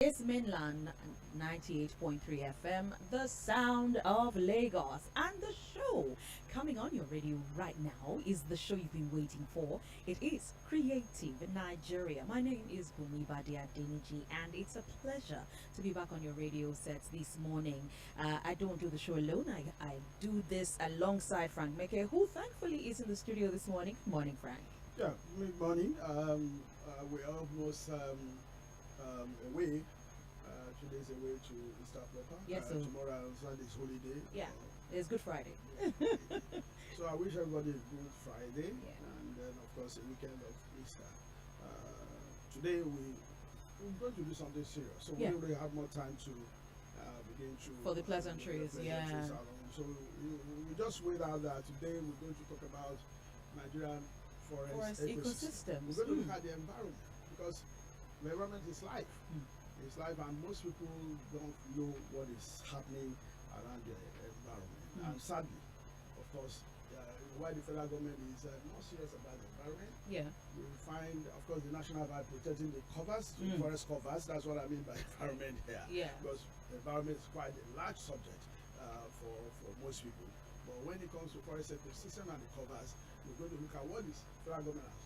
It's Mainland 98.3 FM, the sound of Lagos. And the show coming on your radio right now is the show you've been waiting for. It is Creative Nigeria. My name is Bunmi Bade, and it's a pleasure to be back on your radio sets this morning. I don't do the show alone. I do this alongside Frank Meke, who thankfully is in the studio this morning. Good morning, Frank. Yeah, good morning. We're almost away. 2 days away to East Africa. Yes, so tomorrow and Sunday is holiday. Yeah, it's Good Friday. So I wish everybody a good Friday, Yeah. and then of course a weekend of Easter. Today we're going to do something serious, so Yeah. we really have more time to begin to For the pleasantries, yeah. along. So we just wait out that today we're going to talk about Nigerian forest ecosystems. We're going to look at the environment, because the environment is life. It's life, and most people don't know what is happening around the environment. And sadly, of course, why the federal government is not serious about the environment. Yeah. You will find, of course, the national by protecting the covers, the forest covers. That's what I mean by environment here. Yeah. Because the environment is quite a large subject for most people. But when it comes to forest ecosystem and the covers, we're going to look at what this federal government has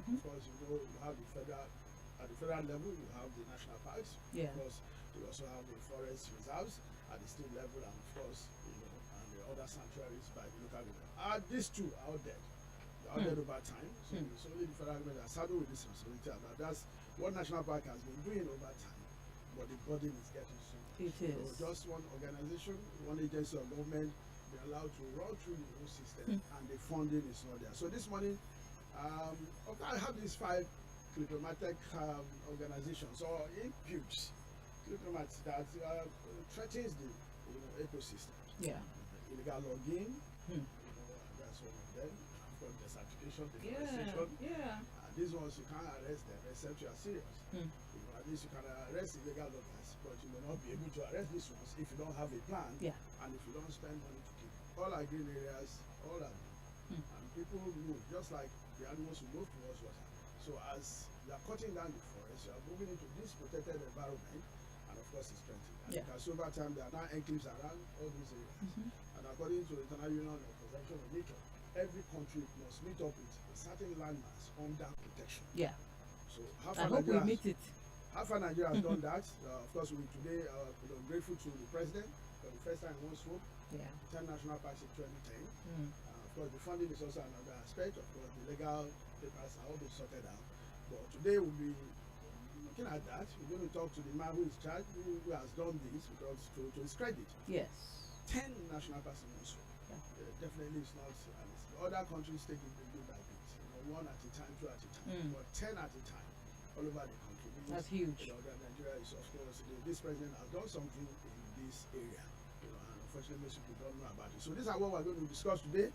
done. Of course, you have the federal. At the federal level, you have the national parks. Yeah. Of course, you also have the forest reserves at the state level, and of course, and the other sanctuaries by the local government. These two are out dead. They're out dead over time. So it's only the federal government that saddled with this responsibility, and that's what national park has been doing over time. But the burden is getting so much. It is. So just one organization, one agency of government, be allowed to run through the whole system, and the funding is not there. So this morning, okay, I have these 5 climatic organizations or imputes climatic that threatens the ecosystems. Yeah. Illegal logging, that's one of them. Of course, desertification, deforestation. Yeah. These ones you can't arrest them except you are serious. At least you can arrest illegal loggers, but you may not be able to arrest these ones if you don't have a plan. Yeah. And if you don't spend money to keep all our green areas, all are and people move just like the animals who move towards water. So as you are cutting down the forest, you are moving into this protected environment, and of course it's strengthening. And because over time there are now enclaves around all these areas. And according to the International Union of Protection of Nature, every country must meet up with a certain landmass under protection. Yeah. So I hope we meet it. How far Nigeria has done that? Of course, we today grateful to the president for the first time in one swoop. 10 national parks in 2010. Of course, the funding is also another aspect. Of course, the legal papers are all been sorted out. But today we'll be looking at that. We're going to talk to the man who is charged, who has done this, because to his credit. Yes. 10 national parks in one swoop. Definitely it's not. Other countries take it bit by bit. One at a time, 2 at a time, but 10 at a time. All over the country. That's huge. Nigeria is, of course, this president has done something in this area. And unfortunately, most people don't know about it. So these are what we're going to discuss today.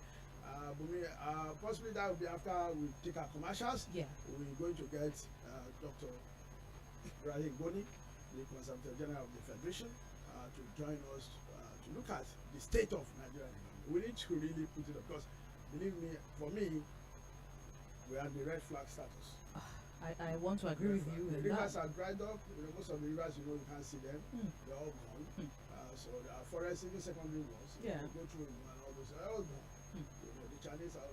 Possibly that will be after we take our commercials. Yeah. We're going to get Dr. Rahim Goni, the Conservator General of the Federation, to join us to look at the state of Nigeria. We need to really put it up, because believe me, for me, we are the red flag status. I want to agree with you. The rivers are dried up. Most of the rivers, you can't see them. They're all gone. So there are forests, even secondary ones. You go through and all those are all gone. The Chinese are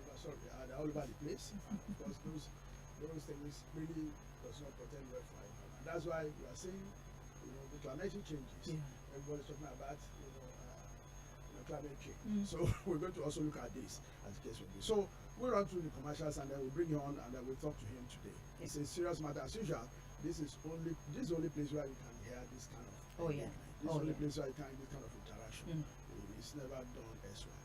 they're all over the place. And of course, those things really does not protect well for everyone. And that's why we are seeing, the climatic changes. Everybody's talking about, climate change. So we're going to also look at this as the case will be. So we'll run through the commercials, and then we'll bring you on, and then we'll talk to him today. It's a serious matter. As usual, this is the only place where you can hear this kind of This is the only place where you can hear this kind of interaction. It's never done elsewhere.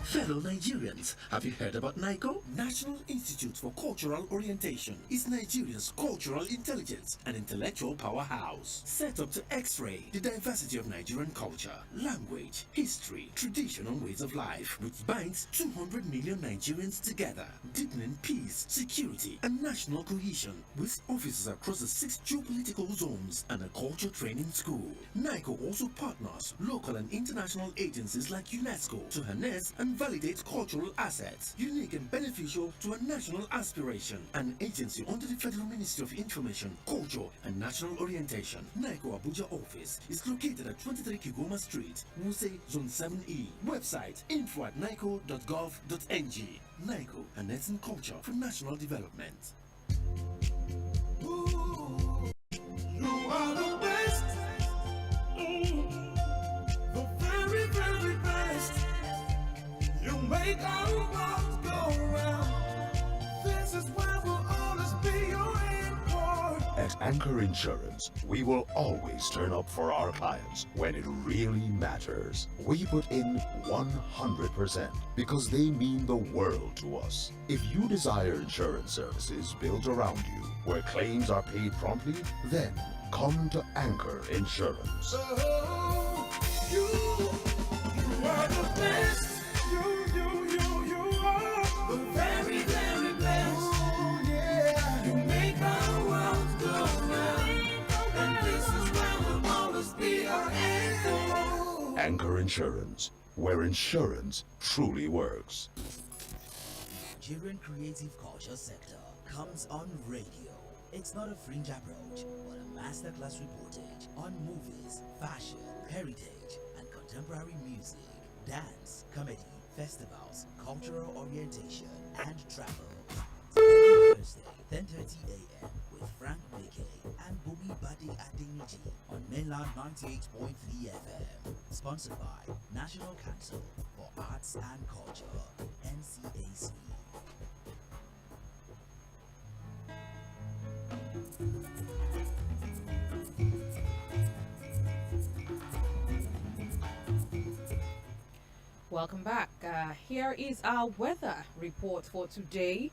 Fellow Nigerians, have you heard about NICO? National Institute for Cultural Orientation is Nigeria's cultural intelligence and intellectual powerhouse. Set up to X-ray the diversity of Nigerian culture, language, history, tradition and ways of life, which binds 200 million Nigerians together, deepening peace, security and national cohesion, with offices across the 6 geopolitical zones and a culture training school. NICO also partners local and international agencies like UNESCO to to harness and validate cultural assets, unique and beneficial to a national aspiration. An agency under the Federal Ministry of Information, Culture and National Orientation. NICO Abuja office is located at 23 Kigoma Street, Wuse, Zone 7E. Website info@nico.gov.ng. NICO, harnessing culture for national development. Ooh, you are the best. The very, very best. You make our world go round. This is where we'll always be your import. At Anchor Insurance, we will always turn up for our clients when it really matters. We put in 100% because they mean the world to us. If you desire insurance services built around you, where claims are paid promptly, then come to Anchor Insurance. Oh, you are the best. You are the very, very best. Oh, yeah. You make our world go round. And this is where we'll always be our anchor. Anchor Insurance, where insurance truly works. Nigerian creative culture sector comes on radio. It's not a fringe approach, but a masterclass reportage on movies, fashion, heritage, and contemporary music, dance, comedy, festivals, cultural orientation, and travel. Every Thursday, 10:30 a.m. with Frank Meke and Bunmi Bade on mainland 98.3 FM. Sponsored by National Council for Arts and Culture, NCAC. Welcome back. Here is our weather report for today.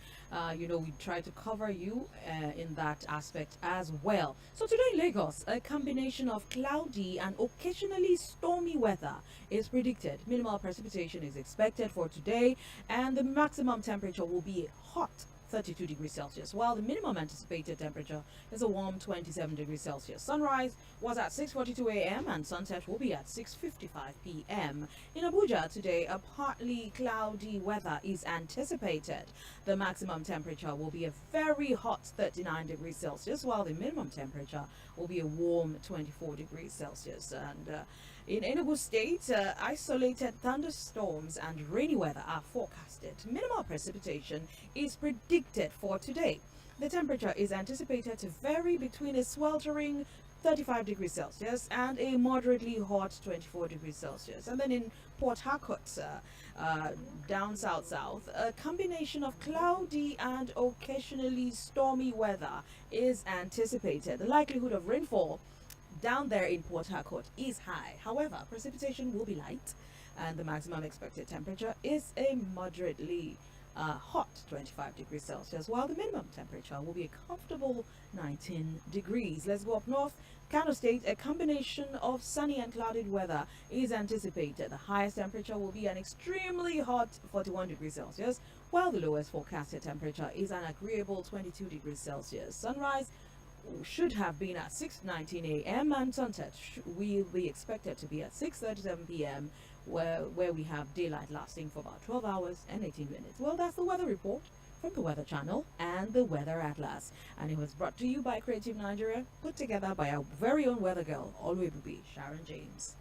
We try to cover you in that aspect as well. So today in Lagos, a combination of cloudy and occasionally stormy weather is predicted. Minimal precipitation is expected for today, and the maximum temperature will be hot 32 degrees Celsius, while the minimum anticipated temperature is a warm 27 degrees Celsius. Sunrise was at 6:42 a.m. and sunset will be at 6:55 p.m. In Abuja today, a partly cloudy weather is anticipated. The maximum temperature will be a very hot 39 degrees Celsius, while the minimum temperature will be a warm 24 degrees Celsius. And in Enugu State, isolated thunderstorms and rainy weather are forecasted. Minimal precipitation is predicted for today. The temperature is anticipated to vary between a sweltering 35 degrees Celsius and a moderately hot 24 degrees Celsius. And then in Port Harcourt, down south, a combination of cloudy and occasionally stormy weather is anticipated. The likelihood of rainfall down there in Port Harcourt is high. However, precipitation will be light, and the maximum expected temperature is a moderately hot 25 degrees Celsius, while the minimum temperature will be a comfortable 19 degrees. Let's go up north. Kano State, a combination of sunny and clouded weather is anticipated. The highest temperature will be an extremely hot 41 degrees Celsius, while the lowest forecasted temperature is an agreeable 22 degrees Celsius. Sunrise should have been at 6:19 a.m. and sunset will be expected to be at 6:37 p.m. where we have daylight lasting for about 12 hours and 18 minutes. Well, that's the weather report from the Weather Channel and the Weather Atlas, and it was brought to you by Creative Nigeria, put together by our very own weather girl, Oluebubi Sharon James.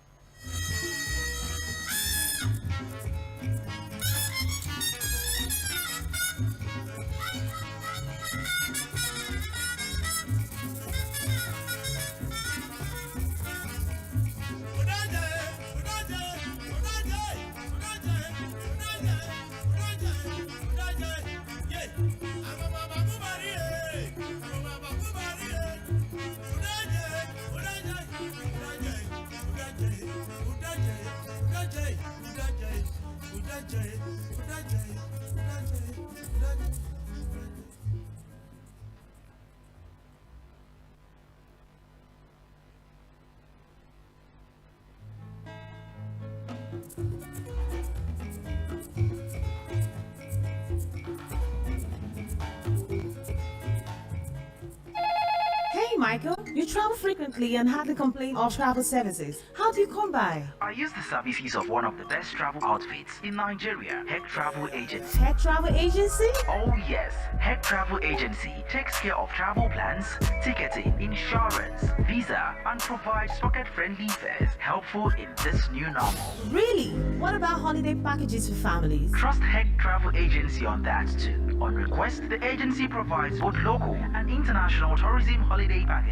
Michael, you travel frequently and hardly complain of travel services. How do you come by? I use the services of one of the best travel outfits in Nigeria, Heck Travel Agency. Heck Travel Agency? Oh yes, Heck Travel Agency takes care of travel plans, ticketing, insurance, visa, and provides pocket-friendly fares helpful in this new normal. Really? What about holiday packages for families? Trust Heck Travel Agency on that too. On request, the agency provides both local and international tourism holiday packages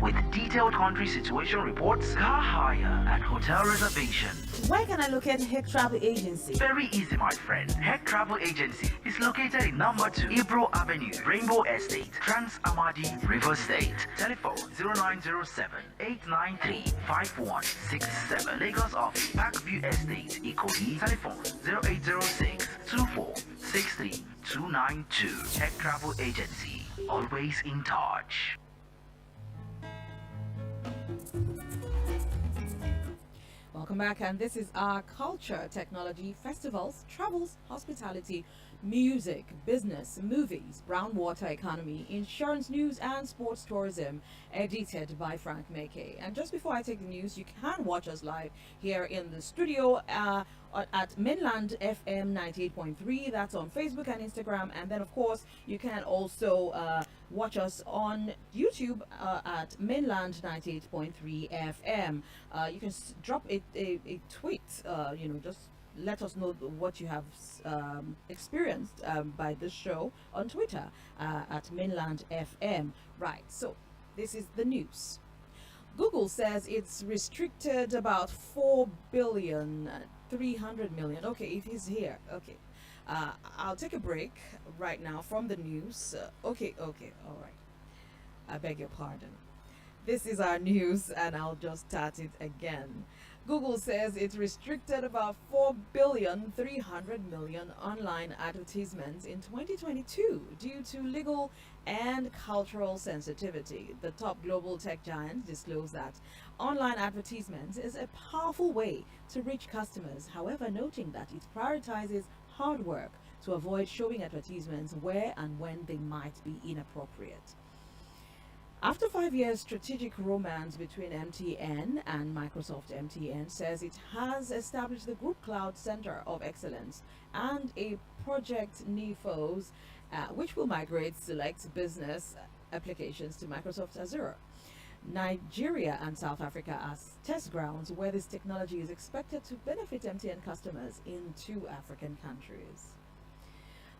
with detailed country situation reports, car hire, and hotel reservation. Where can I locate Heck Travel Agency? Very easy, my friend. Heck Travel Agency is located in number 2 Ibro Avenue, Rainbow Estate, Trans Amadi, River State. Telephone 0907-893-5167. Lagos office, Parkview Estate, Ikoyi. Telephone 0806-2463-292. Heck Travel Agency, always in touch. Welcome back, and this is our culture, technology, festivals, travels, hospitality, music, business, movies, brown water economy, insurance news, and sports tourism, edited by Frank Meke. And just before I take the news, you can watch us live here in the studio at Mainland FM 98.3. That's on Facebook and Instagram. And then, of course, you can also watch us on YouTube at Mainland 98.3 FM. You can drop a tweet, just let us know what you have experienced by this show on Twitter at Mainland FM. Right, so this is the news. Google says it's restricted about 4,300 million. Okay, it is here. Okay. I'll take a break right now from the news. Okay, all right. I beg your pardon. This is our news, and I'll just start it again. Google says it's restricted about 4,300 million online advertisements in 2022 due to legal and cultural sensitivity. The top global tech giant disclosed that online advertisements is a powerful way to reach customers, however, noting that it prioritizes hard work to avoid showing advertisements where and when they might be inappropriate. After 5 years, strategic romance between MTN and Microsoft, MTN says it has established the Group Cloud Center of Excellence and a Project NEFOS, which will migrate select business applications to Microsoft Azure. Nigeria and South Africa as test grounds where this technology is expected to benefit MTN customers in 2 African countries.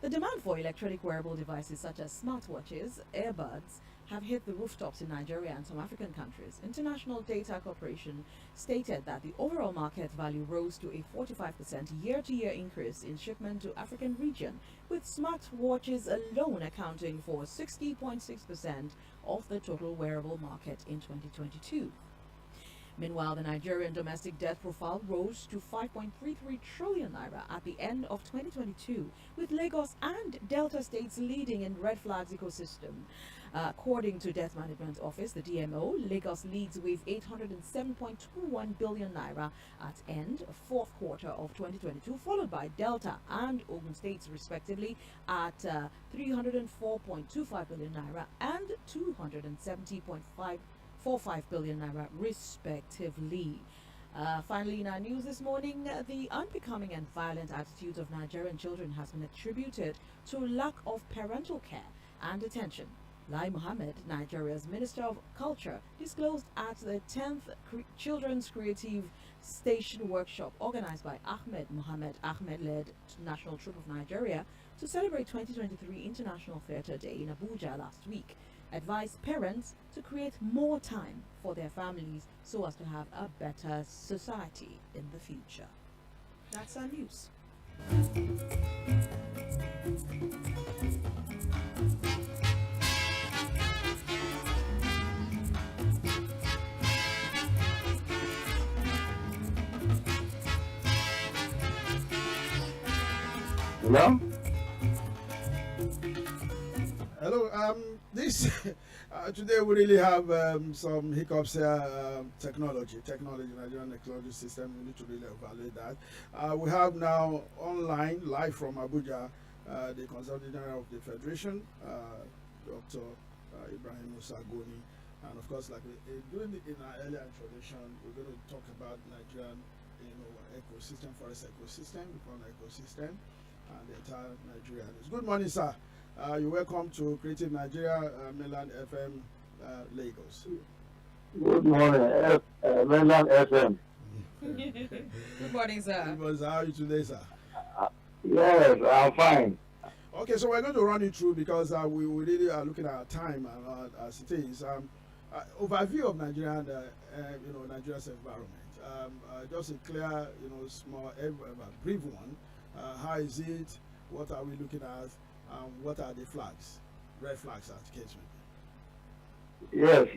The demand for electronic wearable devices such as smartwatches, earbuds, have hit the rooftops in Nigeria and some African countries. International Data Corporation stated that the overall market value rose to a 45% year-to-year increase in shipment to African region, with smartwatches alone accounting for 60.6% of the total wearable market in 2022. Meanwhile, the Nigerian domestic debt profile rose to 5.33 trillion naira at the end of 2022, with Lagos and Delta states leading in red flags ecosystem. According to Debt Management Office, the DMO, Lagos leads with 807.21 billion naira at end fourth quarter of 2022, followed by Delta and Ogun states respectively at 304.25 billion naira and 270.45 billion naira respectively. Finally, in our news this morning, the unbecoming and violent attitudes of Nigerian children has been attributed to lack of parental care and attention. Lai Mohammed, Nigeria's Minister of Culture, disclosed at the 10th Children's Creative Station Workshop organized by Ahmed Mohammed Ahmed-led National Troupe of Nigeria to celebrate 2023 International Theatre Day in Abuja last week, advised parents to create more time for their families so as to have a better society in the future. That's our news. Hello? Hello, this today we really have some hiccups here. Technology, Nigerian technology system. We need to really evaluate that. We have now online, live from Abuja, the Consultant General of the Federation, Dr. Ibrahim Musagoni. And of course, like during in our earlier introduction, we're going to talk about Nigerian, ecosystem, forest ecosystem, we call it ecosystem, and the entire Nigerian. Good morning, sir. You're welcome to Creative Nigeria, Mainland FM, Lagos. Good morning, Mainland FM. Good morning, sir. Good morning, sir. How are you today, sir? Yes, I'm fine. Okay, so we're going to run it through because we really are looking at our time and as it is. Overview of Nigerian, Nigeria's environment. Just a clear, small, brief one. How is it? What are we looking at? What are the flags, red flags at case maybe? Yes,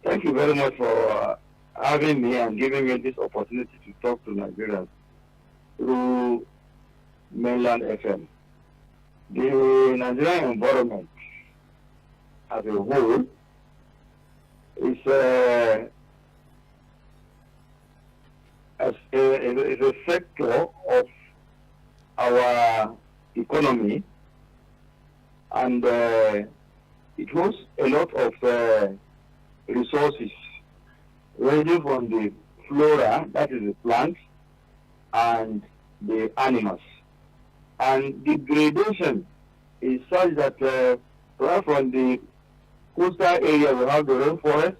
thank you very much for having me and giving me this opportunity to talk to Nigerians through Mainland FM. The Nigerian environment as a whole is a sector of our economy, and it holds a lot of resources ranging from the flora, that is the plants, and the animals. And the gradation is such that right from the coastal area we have the rainforest,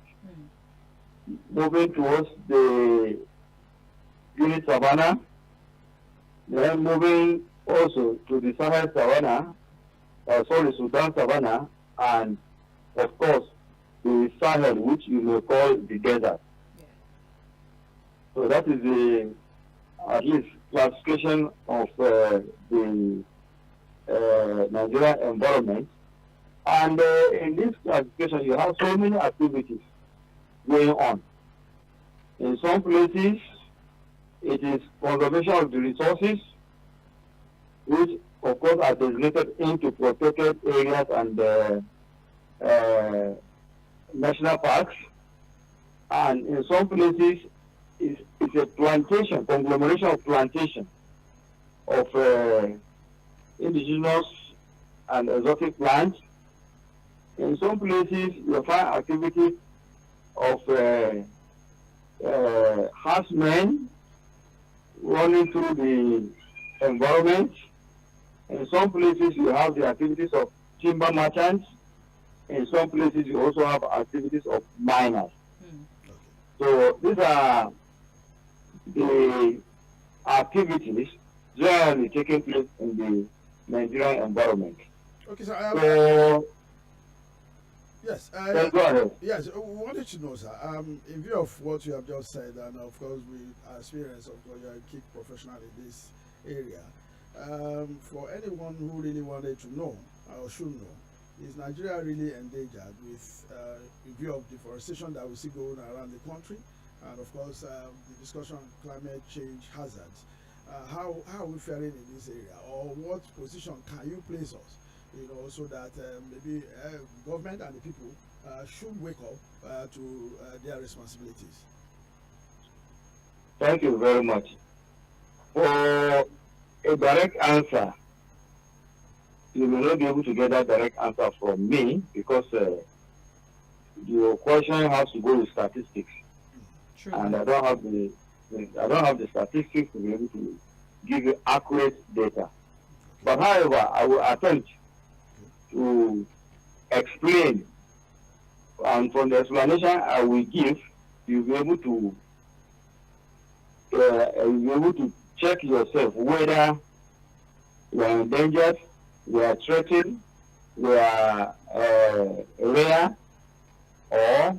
moving towards the unit savanna, then moving also to the Sahel savanna, Sudan savanna, and of course the Sahel, which you may call the desert. Yeah. So that is the at least classification of the Nigerian environment. And in this classification, you have so many activities going on. In some places, it is conservation of the resources, which of course are designated into protected areas and national parks. And in some places, it's a plantation, conglomeration of plantation of indigenous and exotic plants. In some places, you find activities of herdsmen running through the environment. In some places, you have the activities of timber merchants. In some places, you also have activities of miners. So these are the activities generally taking place in the Nigerian environment. Okay, so yes, go ahead. Yes, we wanted to know, sir, in view of what you have just said, and of course we are experienced, of course you're a key professional in this area, for anyone who really wanted to know, or should know, is Nigeria really endangered with, in view of deforestation that we see going around the country, and of course the discussion on climate change hazards? How are we faring in this area, or what position can you place us, so that maybe government and the people should wake up to their responsibilities? Thank you very much. For a direct answer, you may not be able to get that direct answer from me because your question has to go with statistics. True. And I don't have the statistics to be able to give you accurate data. But however, I will attempt to explain, and from the explanation I will give, you'll be able to check yourself whether you are endangered, you are threatened, you are rare, or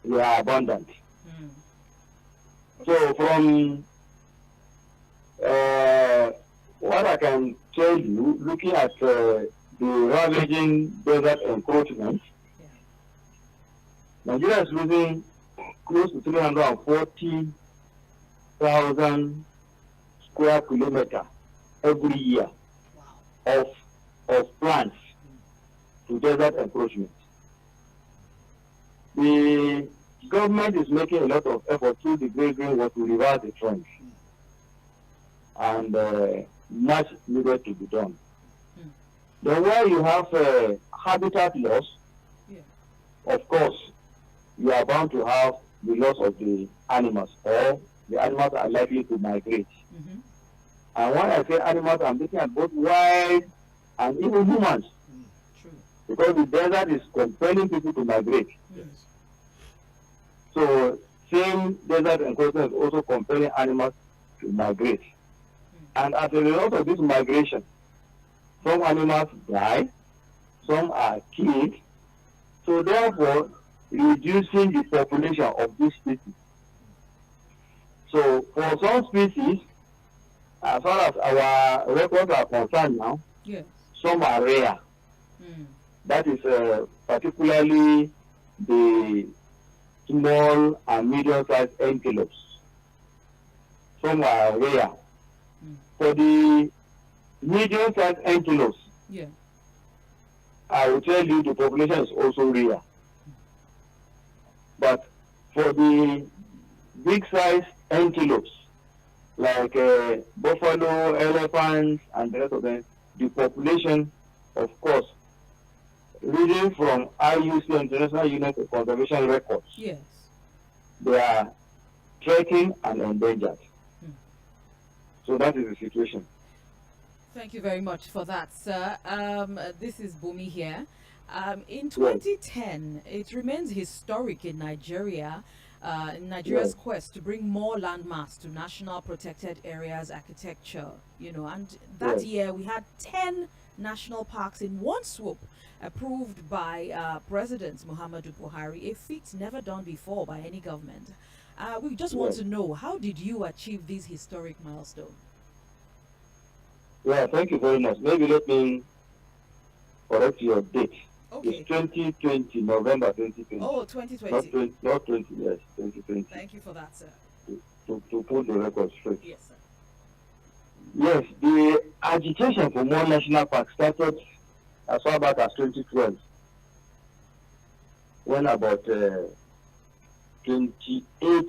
you are abundant. So from what I can tell you, looking at the ravaging desert encroachment, Nigeria is losing close to 340,000 square kilometers every year of plants to desert encroachment. The government is making a lot of effort through the Great Green Work to reverse the trend, and much needed to be done. Then where you have habitat loss, of course, you are bound to have the loss of the animals, or the animals are likely to migrate. Mm-hmm. And when I say animals, I'm looking at both wild and even humans. True. Because the desert is compelling people to migrate. Yes. So same desert encroachment is also compelling animals to migrate. And as a result of this migration, some animals die, some are killed. So therefore, reducing the population of this species. So for some species, as far as our records are concerned now, Yes. some are rare. That is particularly the small and medium-sized antelopes. Some are rare. For the medium-sized antelopes, Yeah. I will tell you the population is also rare. But for the big-sized antelopes, like buffalo, elephants, and the rest of them, the population, of course, reading from IUC, International Unit of Conservation Records, Yes. they are threatened and endangered. So that is the situation. Thank you very much for that, sir. This is Bunmi here. In 2010, it remains historic in Nigeria, in Nigeria's quest to bring more landmass to national protected areas architecture, and that year we had 10 national parks in one swoop, approved by President Muhammadu Buhari, a feat never done before by any government. We just want to know, how did you achieve this historic milestone? Yeah, thank you very much. Maybe let me correct your date. Okay. It's 2020, November 2020. Oh, 2020. Not 20, yes, 2020. Thank you for that, sir. To put the record straight. Yes, sir. Yes, the agitation for more national parks started as far back as 2012, when about 28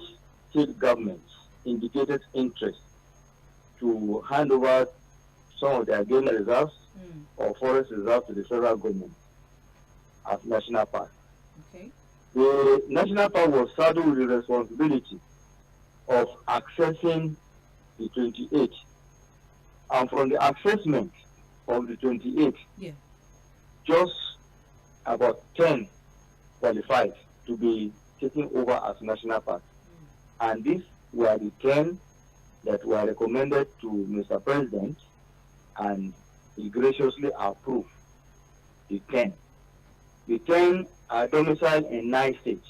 state governments indicated interest to hand over some of their game reserves or forest reserves to the federal government as national park. Okay. The national park was saddled with the responsibility of accessing the 28. And from the assessment of the 28, just about 10 qualified to be taken over as national park. And these were the 10 that were recommended to Mr. President, and he graciously approved the 10. The 10 are domiciled in 9 states.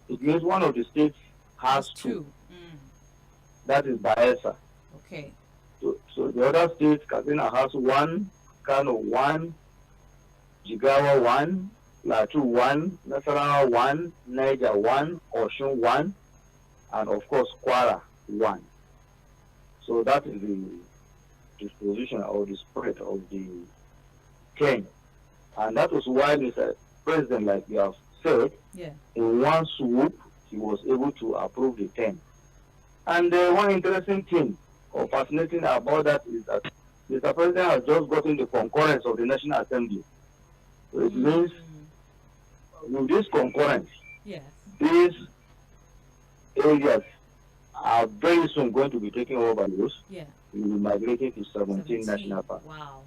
It means one of the states has 2. That is Bayelsa. Okay. So the other states, Katsina has 1, Kano 1, Jigawa 1, Plateau 1, Nasarawa 1, Naija 1, Osun 1, and of course Kwara 1. So that is the disposition or the spread of the 10. And that was why Mr. President, like you have said, in one swoop, he was able to approve the 10. And one interesting thing or fascinating about that is that Mr. President has just gotten the concurrence of the National Assembly. So it means with this concurrence, these areas are very soon going to be taken over by those. We will be migrating to 17 national parks. Wow.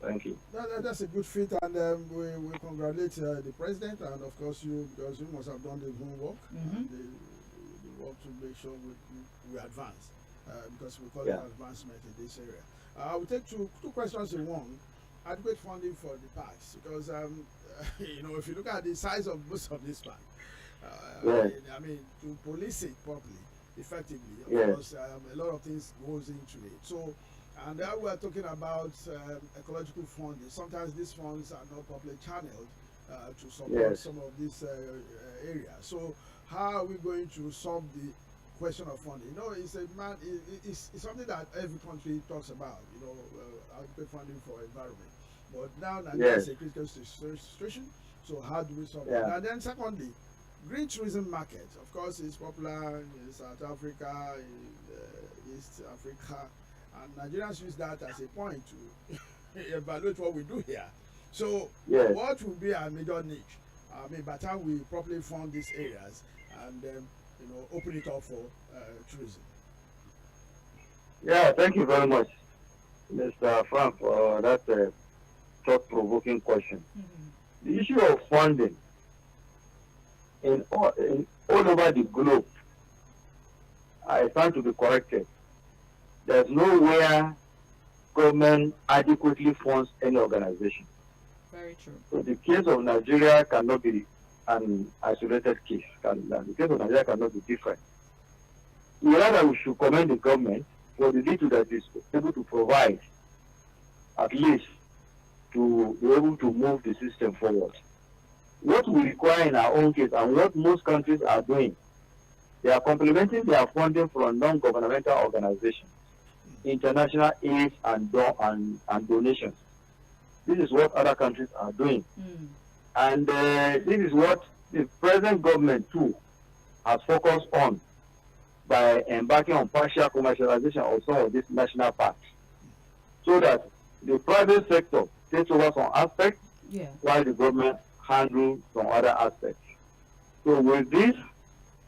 Thank you. That's a good feat, and we congratulate the president, and of course you, because you must have done the homework, and the work to make sure we advance, because we call it advancement in this area. I will take two questions in one. Adequate funding for the parks, because if you look at the size of most of these parks, I mean, to police it properly, effectively, of course, a lot of things goes into it. So, and then we are talking about ecological funding. Sometimes these funds are not properly channeled to support some of these areas. So, how are we going to solve the question of funding? It's something that every country talks about. Adequate funding for environment. But now Nigeria is a critical situation. So, how do we solve it? And then, secondly, green tourism market. Of course, it's popular in South Africa, in East Africa. And Nigerians use that as a point to evaluate what we do here. So, what will be our major niche? I mean, by the time we properly fund these areas and open it up for tourism. Yeah, thank you very much, Mr. Frank, for that thought-provoking question. Mm-hmm. The issue of funding in all over the globe, I stand to be corrected. There's nowhere government adequately funds any organization. Very true. So the case of Nigeria cannot be an isolated case. The case of Nigeria cannot be different. Rather, we should commend the government for the little that is able to provide, at least to be able to move the system forward. What we require in our own case and what most countries are doing, they are complementing their funding from non-governmental organizations, international aid and donations. This is what other countries are doing. Mm. And this is what the present government too has focused on by embarking on partial commercialization of some of these national parks, so that the private sector takes over some aspects, while the government handles some other aspects. So with this,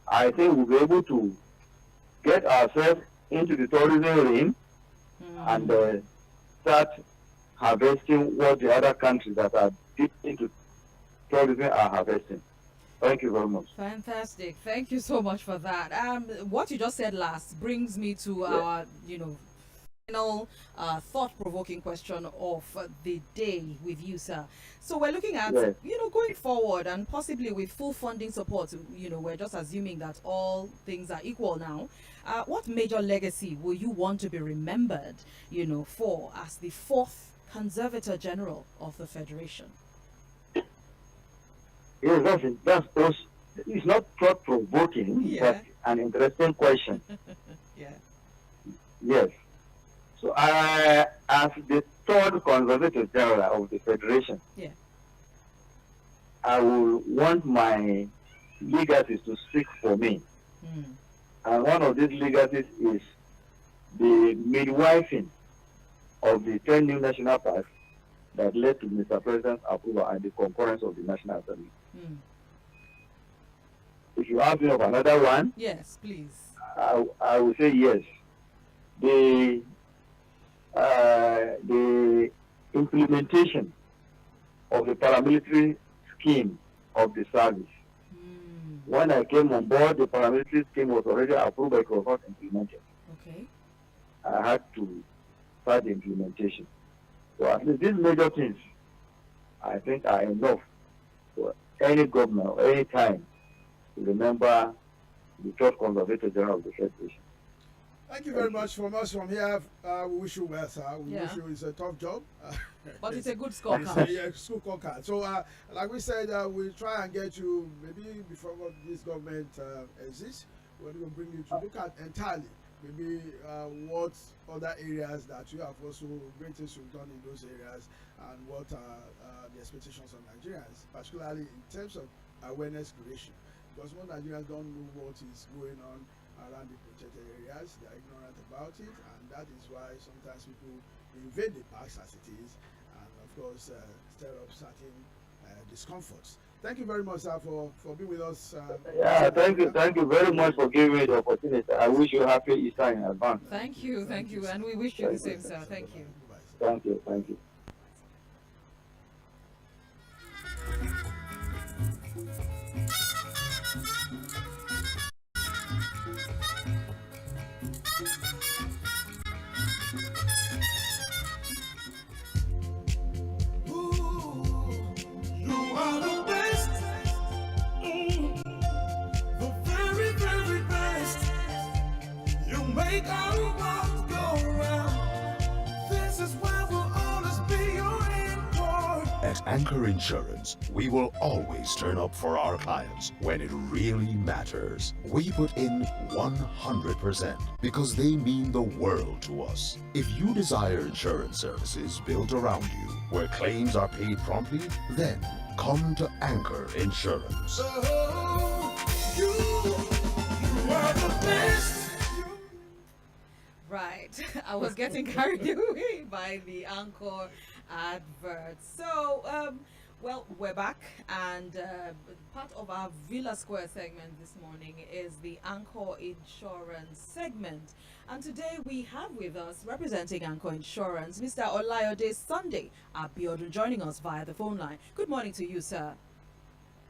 I think we'll be able to get ourselves into the tourism realm and start harvesting what the other countries that are deep into tourism are harvesting. Thank you very much. Fantastic. Thank you so much for that. What you just said last brings me to our, final thought-provoking question of the day with you, sir. So we're looking at, going forward and possibly with full funding support, we're just assuming that all things are equal now. What major legacy will you want to be remembered, for as the fourth Conservator General of the Federation? Yes, it's not thought-provoking, but an interesting question. Yes. So as the third Conservative General of the Federation, I will want my legacies to speak for me. And one of these legacies is the midwifing of the 10 new national parks that led to Mr. President's approval and the concurrence of the National Assembly. If you ask me of another one, yes, please. I will say yes. The implementation of the paramilitary scheme of the service. When I came on board, the paramilitary scheme was already approved, but it was not implemented. Okay. I had to start the implementation. So at least these major things, I think, are enough for any government or any time to remember the third Conservator General of the Federation. Thank you very much from us from here. We wish you well, sir. We wish you it's a tough job. But it's a good scorecard. Scorecard. So, like we said, we'll try and get you, maybe before this government exists, we're going to bring you to look at entirely maybe what other areas that you have also great things you've done in those areas and what are the expectations of Nigerians, particularly in terms of awareness creation. Because most Nigerians don't know what is going on around the protected areas. They are ignorant about it, and that is why sometimes people invade the parks as it is, and of course stir up certain discomforts. Thank you very much, sir, for being with us. Thank you very much for giving me the opportunity. I wish you happy Easter in advance. Thank you, and we wish you the same, sir. Thank you. Thank you. Make our world go round. This is where we'll always be your import. At Anchor Insurance, we will always turn up for our clients when it really matters. We put in 100% because they mean the world to us. If you desire insurance services built around you, where claims are paid promptly, then come to Anchor Insurance. You are the best. Right, I was getting carried away by the Anchor advert. So, Well, we're back, and part of our Villa Square segment this morning is the Anchor Insurance segment. And today we have with us, representing Anchor Insurance, Mr. Olayode Sunday Abiodun, joining us via the phone line. Good morning to you, sir.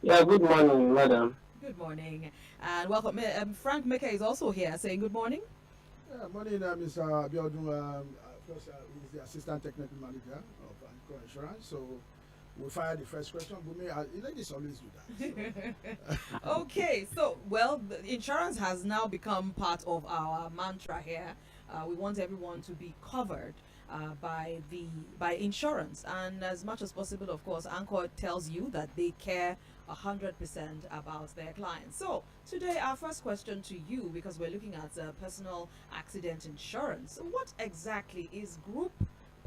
Yeah, good morning, madam. Good morning, and welcome. Frank Meke is also here, saying good morning. Yeah, morning, Mr. Abiodun. First, he's the assistant technical manager of Anchor Insurance. So we'll fire the first question. Bunmi, ladies always do that. So. Okay, so well, the insurance has now become part of our mantra here. We want everyone to be covered by insurance, and as much as possible, of course, Anchor tells you that they care 100% about their clients. So today, our first question to you, because we're looking at personal accident insurance. What exactly is group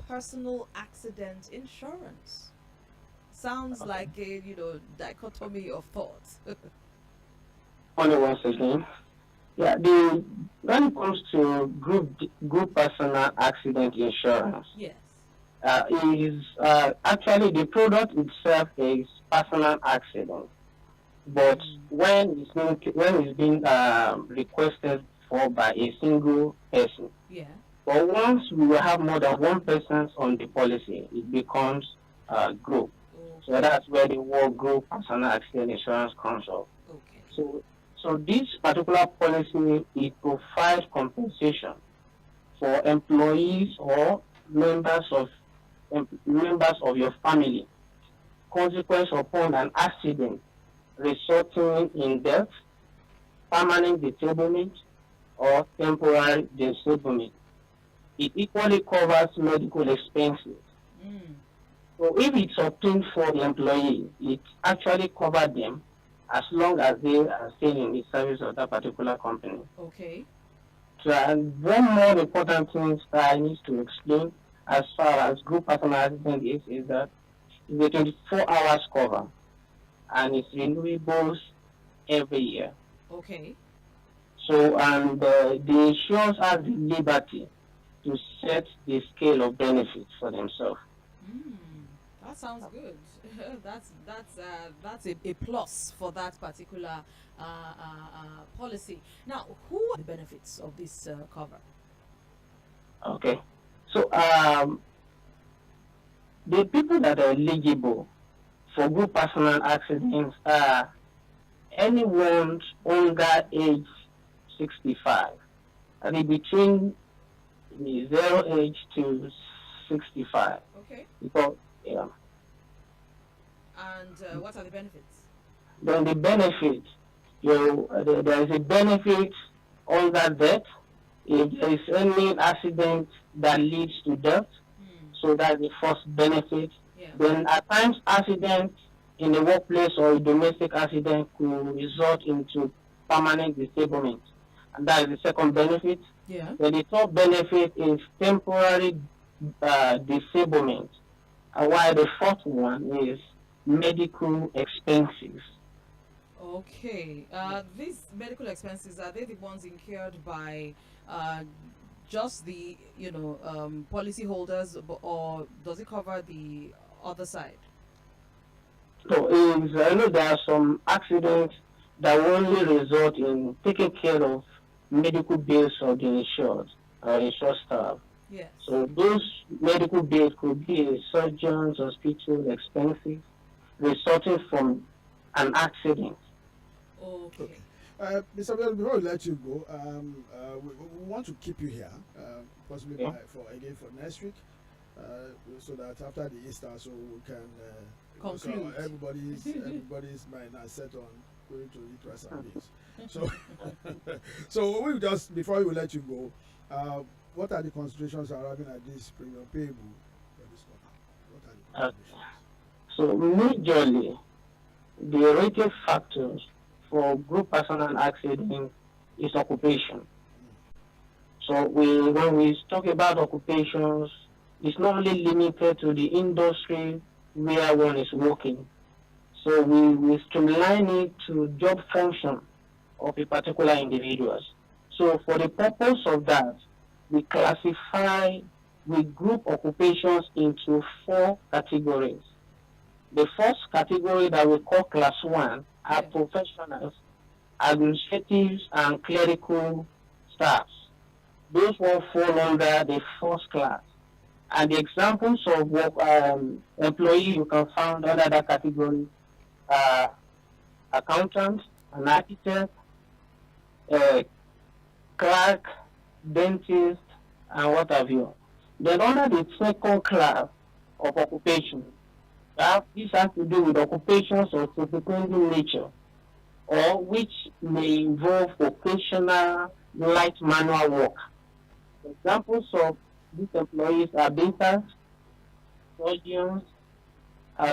personal accident insurance? Sounds like a dichotomy of thoughts. Only one second. Yeah, when it comes to group personal accident insurance, Yes. is actually the product itself is personal accident, but when it's being requested for by a single person, Yeah. but once we have more than one person on the policy, it becomes group. So that's where the word group personal accident insurance comes up. Okay. So this particular policy, it provides compensation for employees or members of your family, consequence upon an accident resulting in death, permanent disablement, or temporary disablement. It equally covers medical expenses. So if it's obtained for the employee, it actually covers them as long as they are still in the service of that particular company. Okay. So, and one more important thing that I need to explain as far as group personal accident is that it's a 24 hours cover and it's renewable every year. Okay. So, and the insurers have the liberty to set the scale of benefits for themselves. That sounds good. that's a plus for that particular policy. Now, who are the benefits of this cover? Okay. So, the people that are eligible for group personal accidents are anyone under age 65. I mean, between the 0 age to 65. Okay. Because, yeah. And what are the benefits? Then the benefit, there is a benefit under death. If there is any accident that leads to death, so that's the first benefit. Yeah. Then at times accidents in the workplace or a domestic accident could result into permanent disablement. And that is the second benefit. Yeah. Then the third benefit is temporary disablement. And while the fourth one is medical expenses. Okay. These medical expenses, are they the ones incurred by just the policy holders, or does it cover the other side? So I know there are some accidents that will only result in taking care of medical bills of the insured staff. Yes. So those medical bills could be surgeons, hospital expenses resulting from an accident. Okay. Mr. Bell, before we let you go, we want to keep you here, possibly for next week, so that after the Easter, so we can conclude. So everybody's mind is set on going to eat rice and beans. So we just before we let you go, what are the considerations arriving at this premium payable for this quarter? What are the considerations? So majorly, the rating factors for group personal accident is occupation. So when we talk about occupations, it's not only limited to the industry where one is working. So we streamline it to job function of a particular individuals. So for the purpose of that, we group occupations into 4 categories. The first category that we call class 1 are professionals, administratives, and clerical staffs. Those will fall under the first class. And the examples of work, employee you can find under that category are accountant, an architect, a clerk, dentist, and what have you. Then under the second class of occupation, this has to do with occupations of independent nature, or which may involve occasional light manual work. Examples of these employees are bakers, surgeons,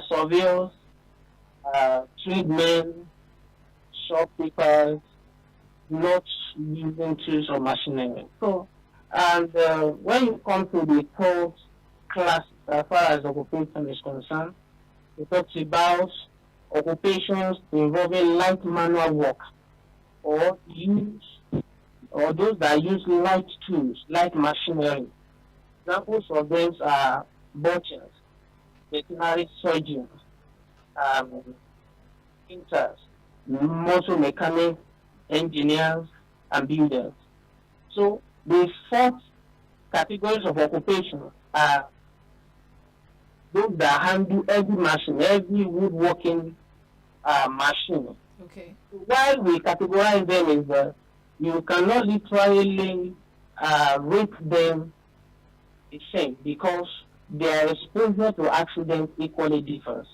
surveyors, tradesmen, shopkeepers, not using tools or machinery. So, and when you come to the third class, as far as occupation is concerned, it talks about occupations involving light manual work, or those that use light tools, light machinery. Examples of them are butchers, veterinary surgeons, painters, motor mechanics, engineers, and builders. So the fourth categories of occupation are those that handle every machine, every woodworking machine. Okay. Why we categorize them is that you cannot literally rate them the same, because their exposure to accidents equally differs.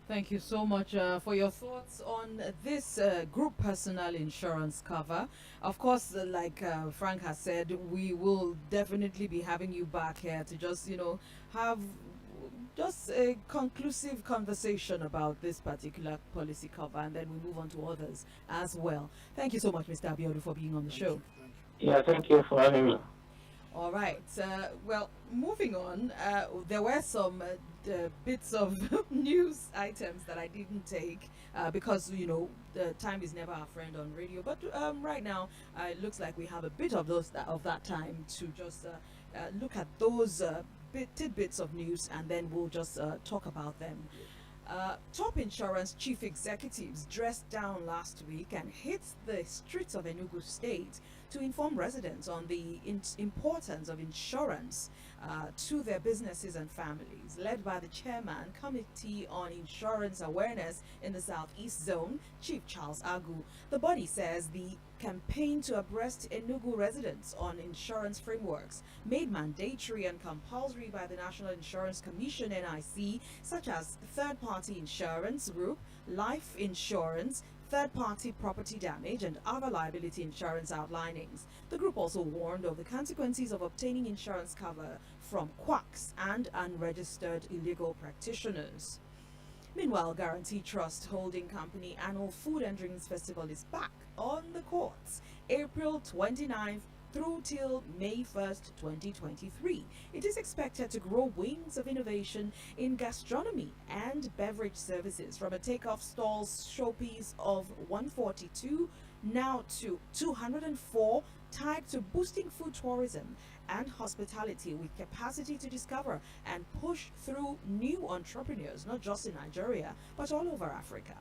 Thank you so much for your thoughts on this group personal insurance cover. Of course, like Frank has said, we will definitely be having you back here to just, have just a conclusive conversation about this particular policy cover, and then we move on to others as well. Thank you so much, Mr. Abiodun, for being on the show. Yeah, thank you for having me. All right. Well, moving on, there were some bits of news items that I didn't take because, the time is never our friend on radio. But right now, it looks like we have a bit of that time to just look at those tidbits of news, and then we'll just talk about them. Top insurance chief executives dressed down last week and hit the streets of Enugu State to inform residents on the importance of insurance to their businesses and families. Led by the chairman, Committee on Insurance Awareness in the Southeast Zone, Chief Charles Agu, the body says the campaign to abreast Enugu residents on insurance frameworks made mandatory and compulsory by the National Insurance Commission (NIC), such as third-party insurance group, life insurance, third-party property damage, and other liability insurance outlinings. The group also warned of the consequences of obtaining insurance cover from quacks and unregistered illegal practitioners. Meanwhile, Guarantee Trust Holding Company annual Food and Drinks Festival is back on the courts April 29th through till May 1st, 2023. It is expected to grow wings of innovation in gastronomy and beverage services from a takeoff stalls showpiece of 142 now to 204, tied to boosting food tourism and hospitality with capacity to discover and push through new entrepreneurs, not just in Nigeria, but all over Africa.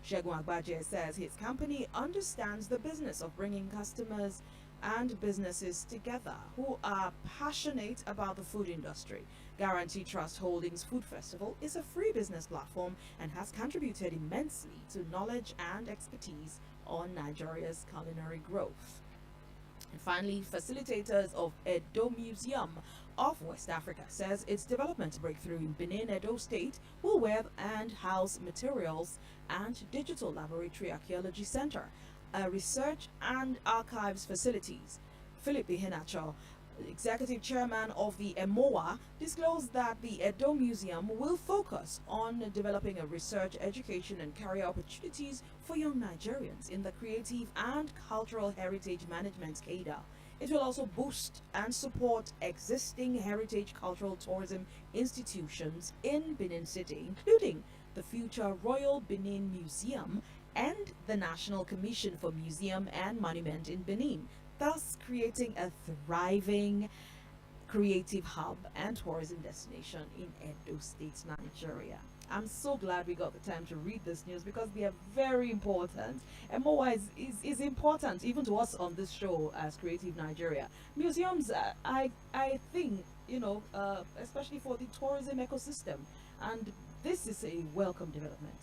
Segun Agbaje says his company understands the business of bringing customers and businesses together who are passionate about the food industry. Guarantee Trust Holdings Food Festival is a free business platform and has contributed immensely to knowledge and expertise on Nigeria's culinary growth. And finally, facilitators of Edo Museum of West Africa says its development breakthrough in Benin, Edo State will web and house materials and digital laboratory archaeology center, research and archives facilities. Philip Iheanacho, executive chairman of the EMOA, disclosed that the Edo Museum will focus on developing a research, education, and career opportunities for young Nigerians in the creative and cultural heritage management cadre. It will also boost and support existing heritage cultural tourism institutions in Benin City, including the future Royal Benin Museum and the National Commission for Museum and Monument in Benin, thus creating a thriving creative hub and tourism destination in Edo State, Nigeria. I'm so glad we got the time to read this news because they are very important. MOI is important even to us on this show as Creative Nigeria. Museums, I think, especially for the tourism ecosystem. And this is a welcome development.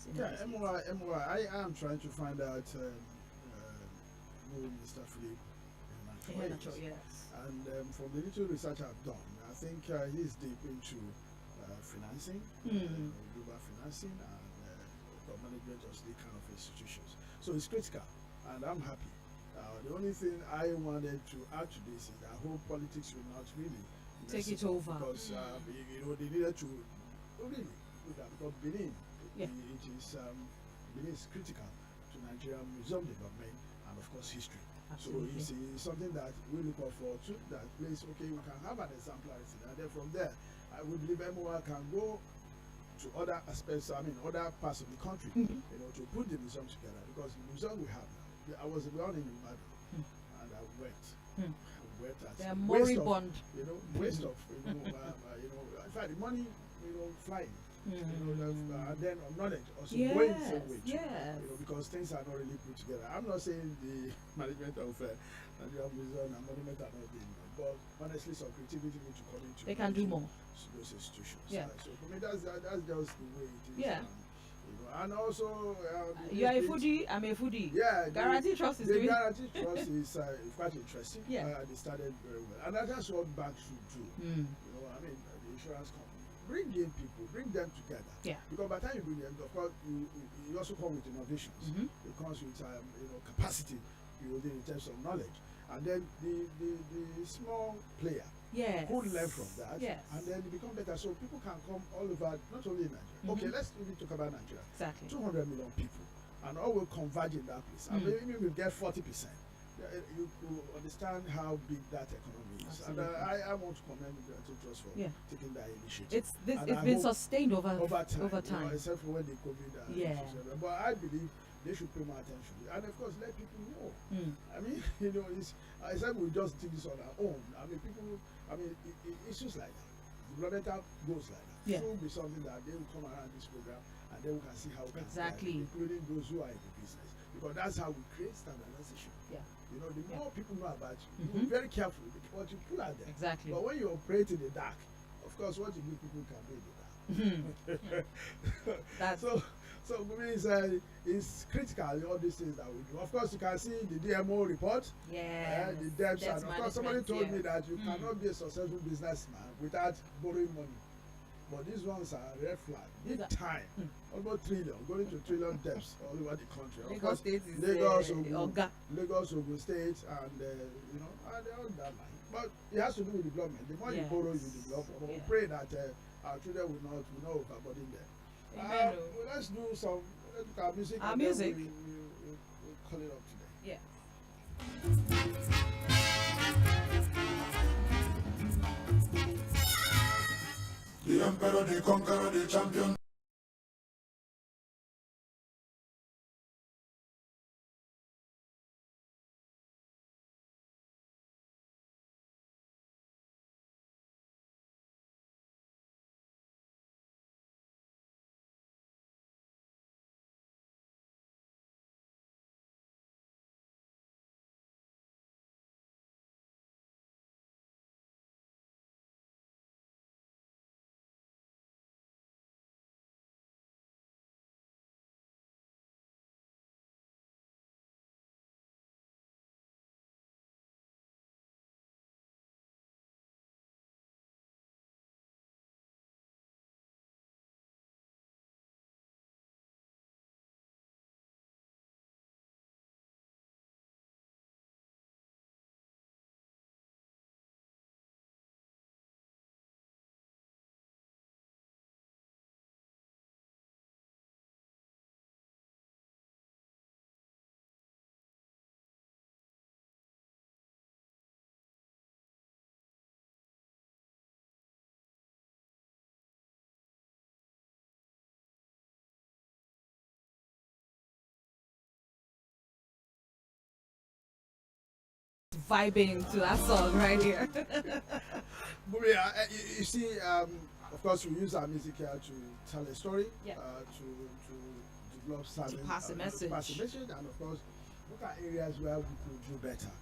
MOI, I am trying to find out who Mr. Philip Yes. And from the little research I've done, I think he's deep into financing, global financing, and management of the kind of institutions. So it's critical, and I'm happy. The only thing I wanted to add to this is I hope politics will not really take it over, because they needed to really do that because Benin, Benin is critical to Nigerian museum development and of course history. Absolutely. So it's something that we look forward to. That place, okay, we can have an exemplarity, and then from there, I would believe MOI can go to other aspects. I mean, other parts of the country, to put the museum together. Because the museum we have now, I was born in Bade, and I worked. I worked at they're moribund. Waste of, in fact, the money, flying. And then on knowledge also going the same way too, because things are not really put together. I'm not saying the management of Nigerian Museum and Monument are not doing it, but honestly, some creativity need to come into. They can do more. Those institutions. Yeah. So for me, that's just the way it is. Yeah. And also, you are a foodie. I'm a foodie. Yeah. Guarantee Trust is doing. Guarantee Trust is quite interesting. Yeah. They started very well, and that's what banks should do. I mean, the insurance company. Bring in people, bring them together. Yeah. Because by the time you bring them, of course, you also come with innovations. It comes with capacity building in terms of knowledge, and then the small player who learn from that, and then they become better. So people can come all over, not only in Nigeria. Okay, let's really talk about Nigeria. Exactly. 200 million people, and all will converge in that place. And maybe we'll get 40%. You could understand how big that economy is. Absolutely. And I want to commend the Trust for taking that initiative. It's been sustained over time. Except for when the COVID. But I believe they should pay more attention, and of course let people know. I mean, I said we just do this on our own. I mean, it's just like that. Developmental goes like that. It will be something that they will come around this program, and then we can see how we can start, including those who are in the business, because that's how we create standardization. The more people know about you, you're very careful with what you pull out there. Exactly. But when you operate in the dark, of course, what you do, people can do in the dark. So for me, it's critical in all these things that we do. Of course, you can see the DMO report. The debts, and of course, somebody told me that you cannot be a successful businessman without borrowing money. But these ones are red flag, big time. Almost trillion, going to trillion debts all over the country. Lagos State is Lagos, Ogun State, and and all that line. But it has to do with development. The more you borrow, you develop. We pray that our children will not overburden them. Let's do some. Let's look at music. Our music. We'll call it up today. The emperor, the conqueror, the champion. vibing to that song right here. Bunmi, you see, of course, we use our music here to tell a story, Yeah. to develop something, pass a message. to pass a message, and of course, look at areas where we could do better.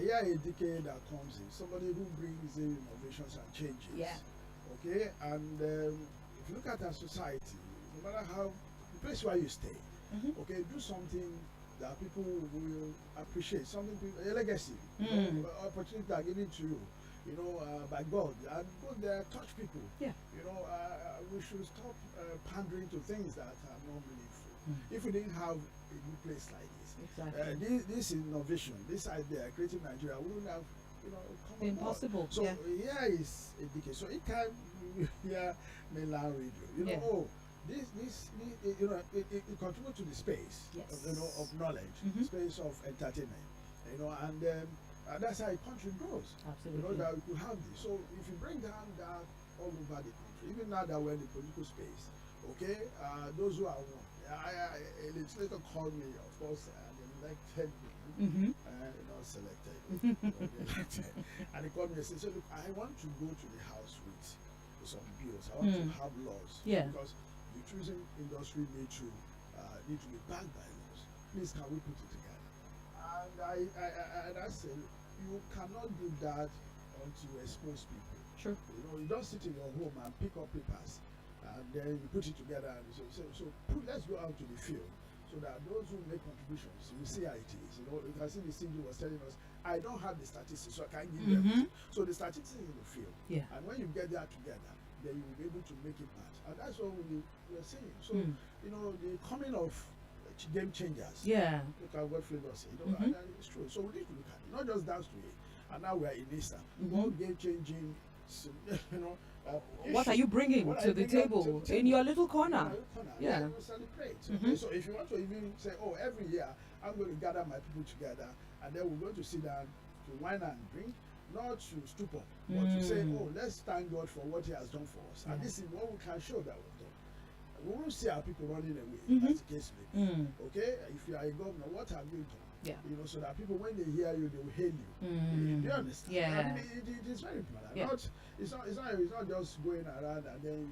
Here, a decade that comes in, somebody who brings in innovations and changes. Yeah. Okay, and if you look at our society, no matter how the place where you stay, okay, do something that people will appreciate, something, a legacy, opportunity that are given to you, by God, and go there, touch people. Yeah. We should stop pandering to things that are not meaningful. If we didn't have a new place like this, Exactly. this innovation, this idea, creating Nigeria, we wouldn't have, come on board. Impossible. So yeah. here is a decade. So each time you hear mainland radio, it contributes to the space, Yes. of knowledge, space of entertainment, and that's how a country grows. Absolutely. That we could have this. So if you bring down that all over the country, even now that we're in the political space, okay, those who are one, a legislator called me, of course, and elected me, not selected, elected, and he called me and said, "So look, I want to go to the house with some bills. I want to have laws, because the tourism industry need to be backed by laws. Please, can we put it together?" And I said, you cannot do that until you expose people. Sure. You don't sit in your home and pick up papers and then you put it together and let's go out to the field so that those who make contributions, you see how it is. You can see the CG was telling us, I don't have the statistics, so I can't give you everything. So the statistics in the field. Yeah. And when you get that together, then you will be able to make impact. And that's what we're saying. So, the coming of game changers. Yeah. Look at what Flavor said. And it's true. So we need to look at it, not just dance to it. And now we are in Easter. More game changing, what are you bringing to the table in your little corner? Yeah. We celebrate. Okay? So if you want to even say, every year I'm going to gather my people together and then we're going to sit down to wine and drink, not to stupor, but to say, let's thank God for what He has done for us. And this is what we can show that we've done. We won't see our people running away, as the case may be. Okay? If you are a governor, what have you done? Yeah. So that people, when they hear you, they will hail you. Do you understand? Yeah. I mean, it is very important. Yeah. It's not just going around and then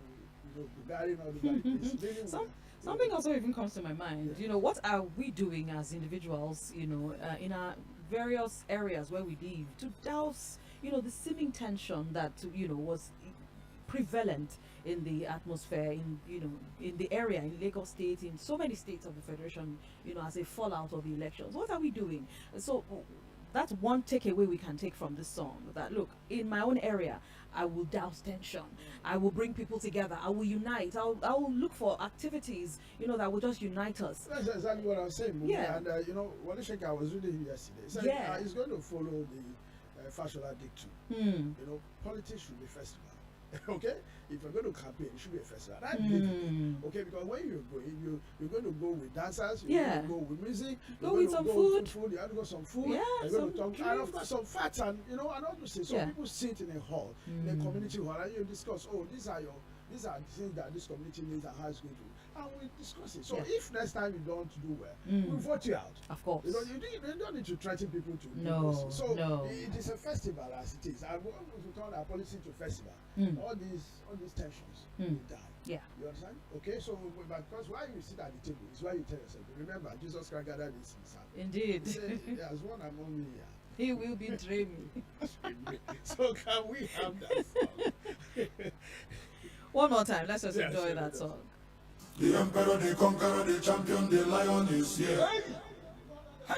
beguiling all the place. Something also even comes to my mind. What are we doing as individuals? In our various areas where we live to douse, the seeming tension that was prevalent in the atmosphere in the area, in Lagos State, in so many states of the Federation, as a fallout of the elections. What are we doing? So that's one takeaway we can take from this song, that look, in my own area, I will douse tension, I will bring people together, I will unite, I will look for activities that will just unite us. That's exactly what I was saying. Yeah. And Wale Sheka, I was reading him yesterday. He said he's going to follow the Fashola dictum. Politics should be festival. Okay, if you're going to campaign, it should be a festival. That's different. Okay, because when you're going, you're going to go with dancers, you're going to go with music, go with some food. You have to go some food. Yeah, you're going to talk, and of course some facts and and all those things. So people sit in a hall, in a community hall, and you discuss. These are things that this community needs and how it's going to. And we discuss it. So if next time you don't do well, we'll vote you out. Of course. You don't need to threaten people to do no. this. So no. It is a festival as it is. And we want to turn our policy to festival. All these tensions will die. Yeah. You understand? Okay, so because while you sit at the table is why you tell yourself, remember Jesus Christ gathered this in Sabbath. Indeed. He said, there's one among me here. He will be dreaming. So can we have that song? One more time, let's just enjoy that song. The emperor, the conqueror, the champion, the lion is here. Hey.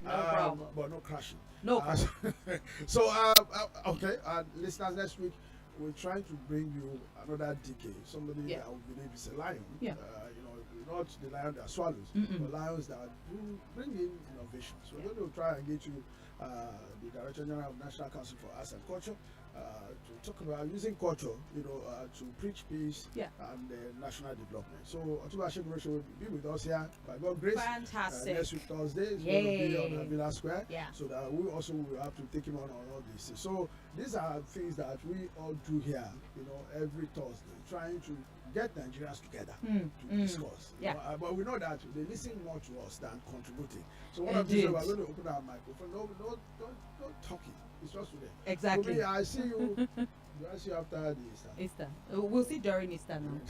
No problem. But no crashing. No problem. So, okay, listeners, next week we're trying to bring you another decade. Somebody that we believe is a lion. Yeah. Not the lion that swallows, but lions that do bring in innovation. So we're going to try and get you the Director General of National Council for Arts and Culture to talk about using culture, to preach peace and national development. So Otuba Shegurosho will be with us here by God's grace. Fantastic. Next week Thursday, it's going to be on Villa Square. Yeah. So that we also will have to take him on all this. So these are things that we all do here, every Thursday, trying to get Nigerians together to discuss. But we know that they listen more to us than contributing. So one of these we're going to open our microphone. No, don't talking. It's just today. Exactly. So I see you. Do I see you after the Easter? Easter. We'll see during Easter now.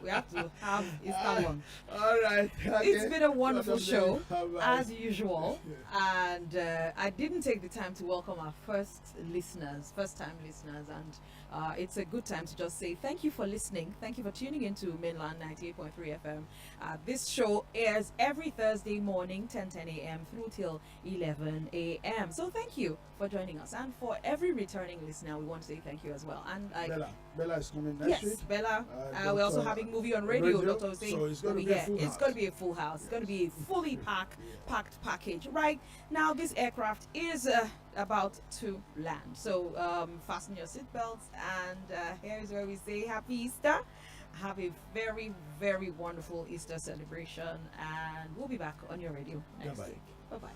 We have to have Easter one. All right. Okay. It's been a wonderful show, as usual. And I didn't take the time to welcome our first-time listeners. And it's a good time to just say thank you for listening. Thank you for tuning into Mainland 98.3 FM. This show airs every Thursday morning, 10 a.m. through till 11 a.m. So thank you for joining us. And for every returning listener, we want to say thank you as well. And Bella is coming next week. Yes, Bella. We're also having movie on radio. Dr. Hussein so it's going to be a full house. It's going to be a fully packed package. Right now, this aircraft is about to land. So fasten your seatbelts. And here is where we say Happy Easter. Have a very, very wonderful Easter celebration. And we'll be back on your radio next week. Bye-bye.